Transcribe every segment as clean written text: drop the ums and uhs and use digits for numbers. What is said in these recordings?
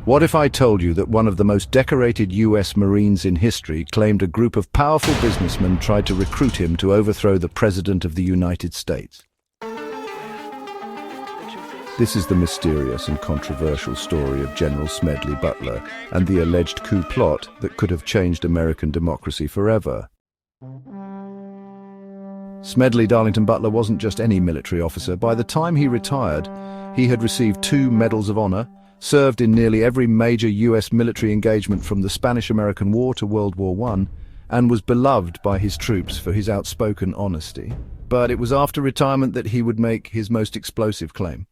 What if I told you that one of the most decorated US Marines in history claimed a group of powerful businessmen tried to recruit him to overthrow the President of the United States? This is the mysterious and controversial story of General Smedley Butler and the alleged coup plot that could have changed American democracy forever. Smedley Darlington Butler wasn't just any military officer. By the time he retired, he had received 2 Medals of Honor, served in nearly every major US military engagement from the Spanish-American War to World War I, and was beloved by his troops for his outspoken honesty. But it was after retirement that he would make his most explosive claim.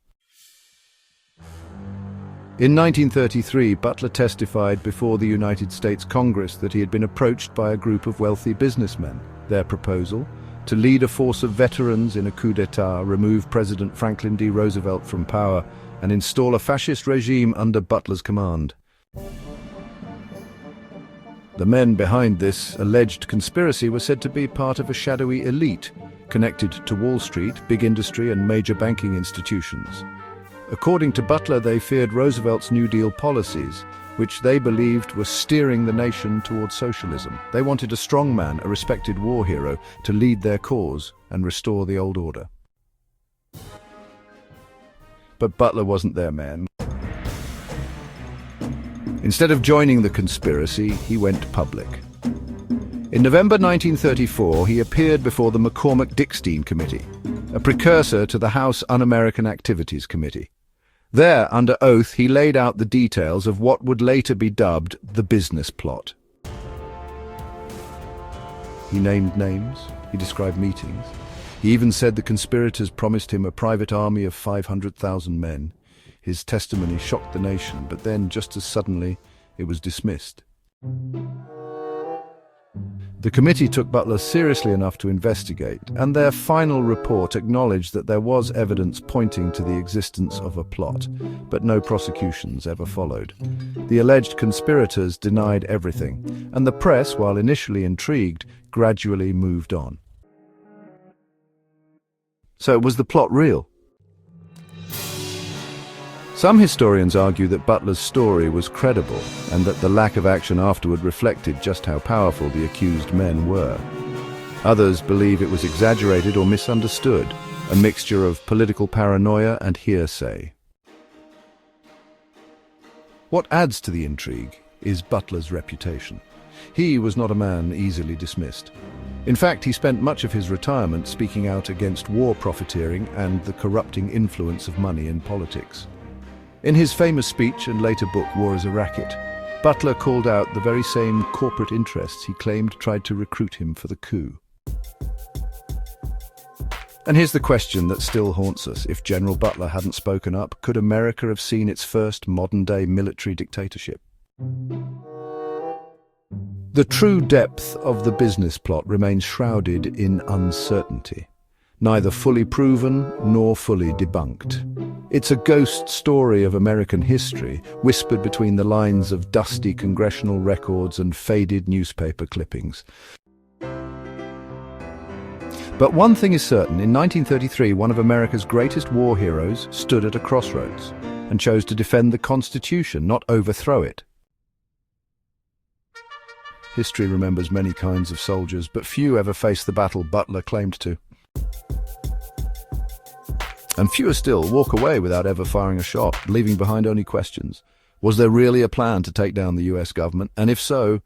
In 1933, Butler testified before the United States Congress that he had been approached by a group of wealthy businessmen. Their proposal: to lead a force of veterans in a coup d'etat, remove President Franklin D. Roosevelt from power, and install a fascist regime under Butler's command. The men behind this alleged conspiracy were said to be part of a shadowy elite connected to Wall Street, big industry, and major banking institutions. According to Butler, they feared Roosevelt's New Deal policies, which they believed were steering the nation towards socialism. They wanted a strong man, a respected war hero, to lead their cause and restore the old order. But Butler wasn't their man. Instead of joining the conspiracy, he went public. In November 1934, he appeared before the McCormick-Dickstein Committee, a precursor to the House Un-American Activities Committee. There, under oath, he laid out the details of what would later be dubbed the business plot. He named names, he described meetings. He even said the conspirators promised him a private army of 500,000 men. His testimony shocked the nation, but then, just as suddenly, it was dismissed. The committee took Butler seriously enough to investigate, and their final report acknowledged that there was evidence pointing to the existence of a plot, but no prosecutions ever followed. The alleged conspirators denied everything, and the press, while initially intrigued, gradually moved on. So was the plot real? Some historians argue that Butler's story was credible and that the lack of action afterward reflected just how powerful the accused men were. Others believe it was exaggerated or misunderstood, a mixture of political paranoia and hearsay. What adds to the intrigue is Butler's reputation. He was not a man easily dismissed. In fact, he spent much of his retirement speaking out against war profiteering and the corrupting influence of money in politics. In his famous speech and later book, War is a Racket, Butler called out the very same corporate interests he claimed tried to recruit him for the coup. And here's the question that still haunts us. If General Butler hadn't spoken up, could America have seen its first modern-day military dictatorship? The true depth of the business plot remains shrouded in uncertainty, neither fully proven nor fully debunked. It's a ghost story of American history, whispered between the lines of dusty congressional records and faded newspaper clippings. But one thing is certain: in 1933, one of America's greatest war heroes stood at a crossroads and chose to defend the Constitution, not overthrow it. History remembers many kinds of soldiers, but few ever faced the battle Butler claimed to. And fewer still walk away without ever firing a shot, leaving behind only questions. Was there really a plan to take down the US government? And if so,